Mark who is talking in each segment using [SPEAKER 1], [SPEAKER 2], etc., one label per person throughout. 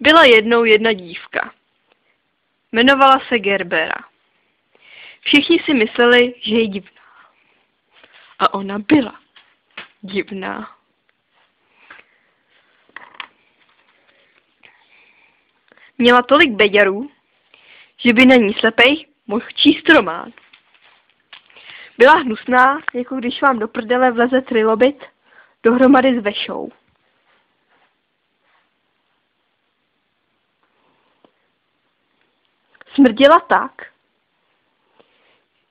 [SPEAKER 1] Byla jednou jedna dívka. Jmenovala se Gerbera. Všichni si mysleli, že je divná. A ona byla divná. Měla tolik beďarů, že by na ní slepej mohl číst román. Byla hnusná, jako když vám do prdele vleze trilobit dohromady s vešou. Smrděla tak,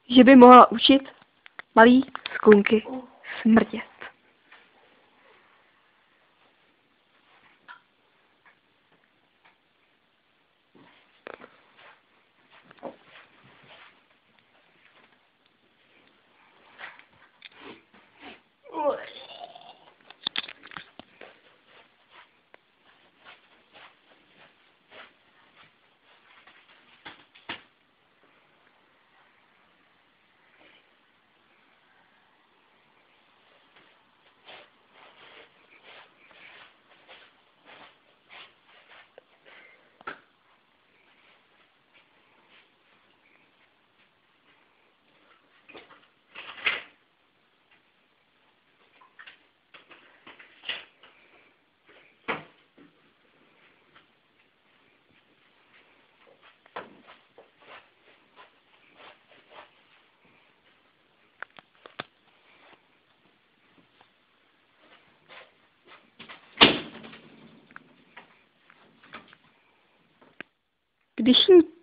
[SPEAKER 1] že by mohla učit malý skunky smrdět.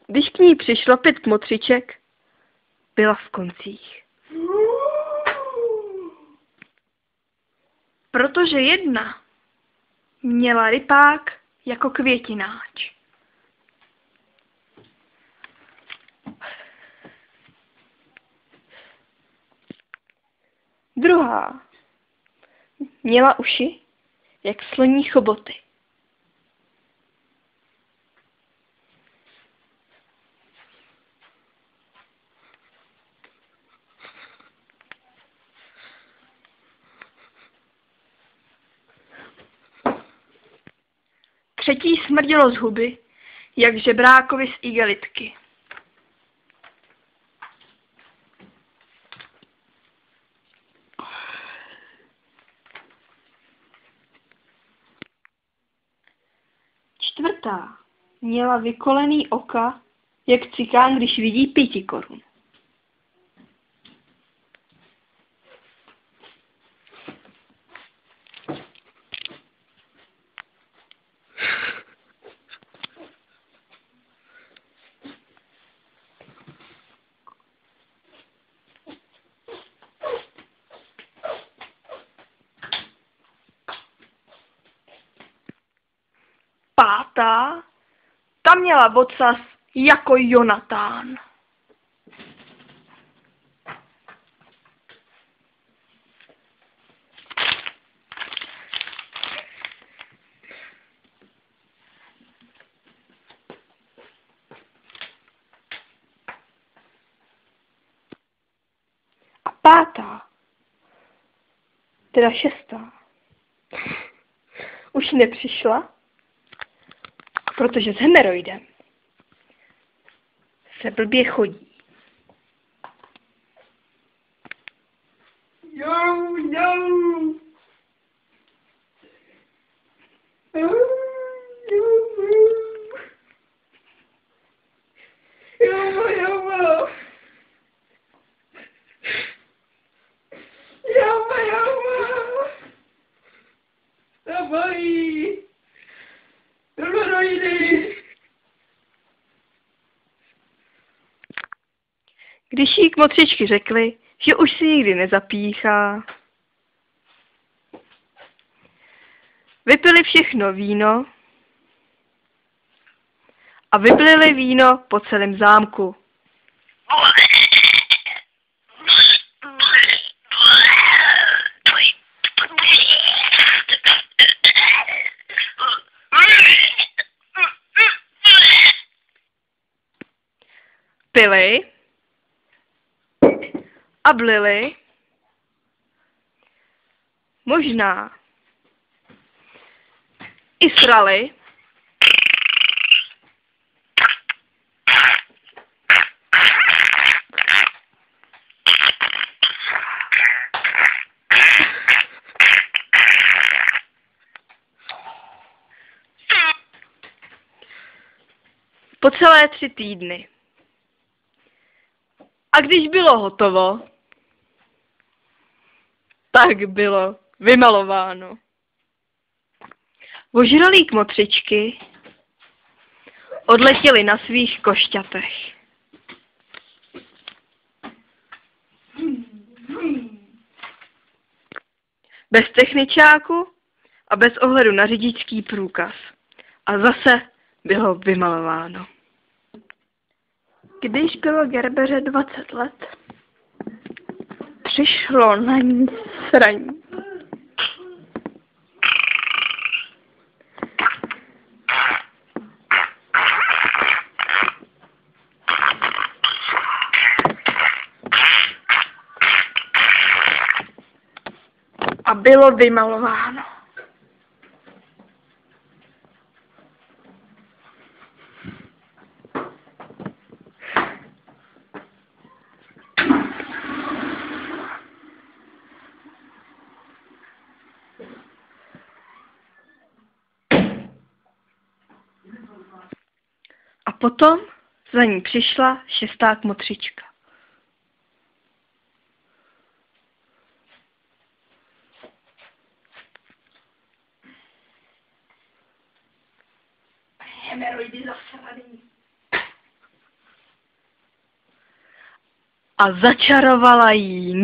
[SPEAKER 1] Když k ní přišlo 5 kmotřiček, byla v koncích. Protože jedna měla rypák jako květináč. Druhá měla uši jak sloní choboty. Třetí smrdělo z huby, jak žebrákovi z igelitky. Čtvrtá měla vykolený oka, jak cikán, když vidí 5 korun. Pátá, ta měla ocas jako Jonatán. A pátá, teda 6. už nepřišla, protože s hemeroidem se blbě chodí. Když jí kmotřičky řekly, že už si nikdy nezapíchá, vypili všechno víno a vyplili víno po celém zámku. Pili a blili, možná i srali po celé 3 týdny. A když bylo hotovo, tak bylo vymalováno. Ožralí kmotřičky odletěli na svých košťatech. Bez techničáku a bez ohledu na řidičský průkaz. A zase bylo vymalováno. Když bylo Gerbeře 20 let, přišlo na ní sraní. A bylo vymalováno. A potom za ní přišla 6. kmotřička. Hemeroidy zasraný. A začarovala jí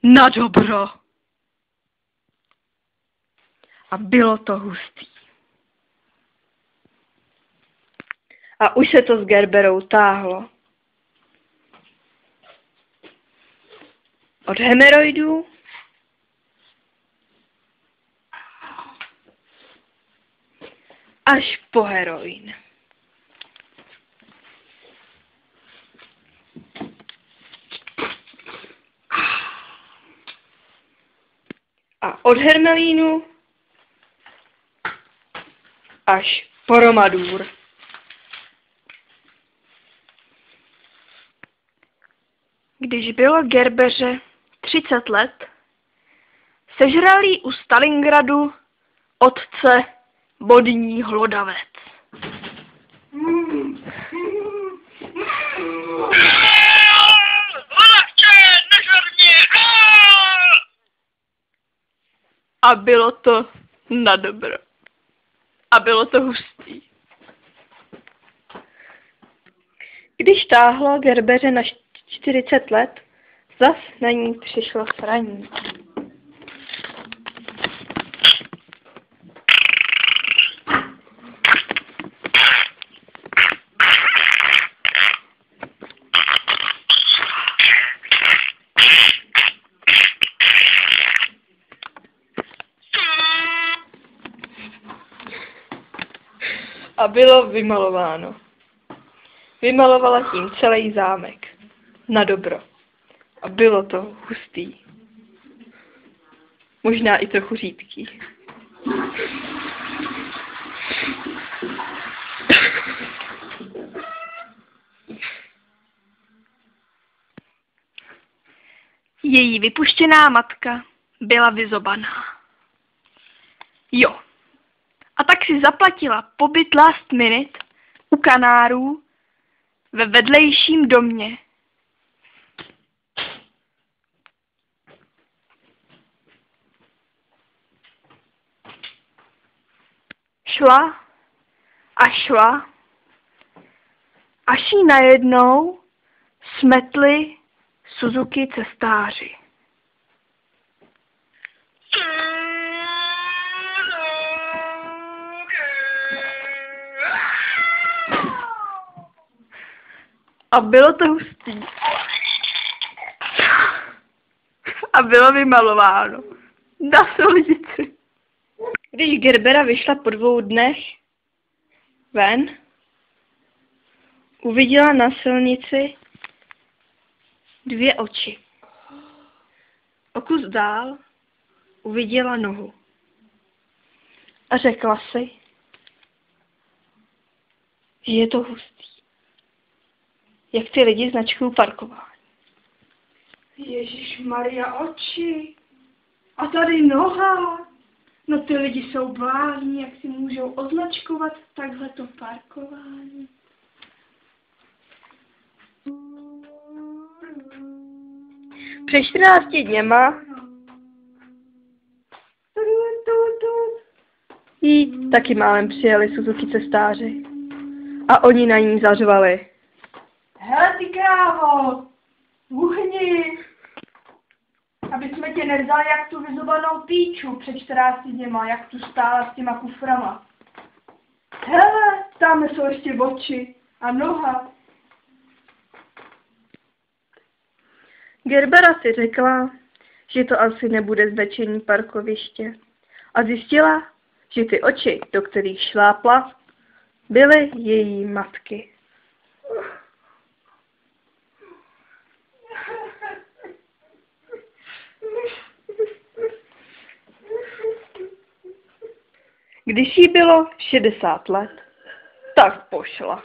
[SPEAKER 1] na dobro. A bylo to hustý. A už se to s Gerberou táhlo. Od hemeroidů až po heroin. A od hermelínu až po romadur. Když bylo Gerbeře 30 let, sežral jí u Stalingradu otce bodní hlodavec. A bylo to na dobro. A bylo to hustý. Když táhlo Gerbeře na 40 let, zas na ní přišlo sraní. A bylo vymalováno. Vymalovala tím celý zámek. Na dobro. A bylo to hustý. Možná i trochu řídký. Její vypuštěná matka byla vyzobaná. Jo. A tak si zaplatila pobyt last minute u Kanárů ve vedlejším domě. Šla a šla, až jí najednou smetli Suzuki cestáři. A bylo to hustý. A bylo vymalováno. Na silnici. Když Gerbera vyšla po 2 dnech ven, uviděla na silnici 2 oči. O kus dál uviděla nohu. A řekla si, že je to hustý. Jak ty lidi značkují parkování. Ježišmarja, oči. A tady noha. No ty lidi jsou blázni, jak si můžou označkovat takhle to parkování. Před 14 dněma jí taky málem přijeli Suzuki cestáři. A oni na ní zařvali. Hele ty krávo, uhni, aby jsme tě nevzali jak tu vyzubanou píču před 14 dněma, jak tu stála s těma kuframa. Hele, tam jsou ještě oči a noha. Gerbera si řekla, že to asi nebude značení parkoviště. A zjistila, že ty oči, do kterých šlápla, byly její matky. Když jí bylo 60 let, tak pošla.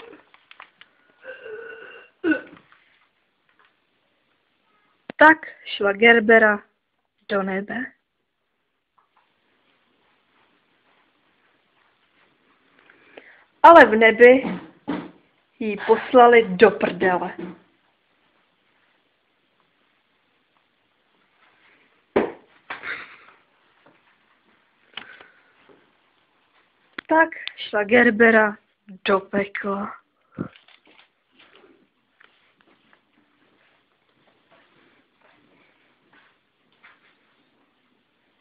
[SPEAKER 1] Tak šla Gerbera do nebe. Ale v nebi jí poslali do prdele. Tak šla Gerbera do pekla.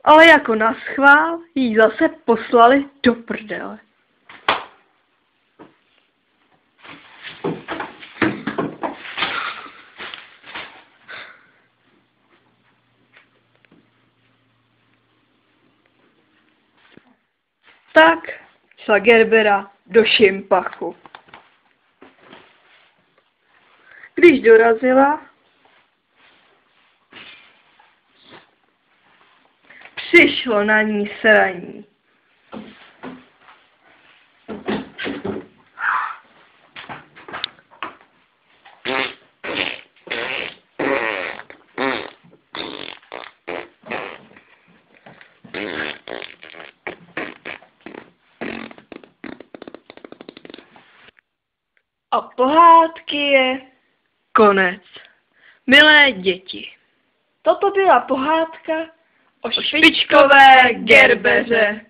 [SPEAKER 1] Ale jako naschvál jí zase poslali do prdele. Tak šla Gerbera do Šimpachu. Když dorazila, přišlo na ní sraní. A pohádky je konec. Milé děti, toto byla pohádka o špičkové Gerbeře.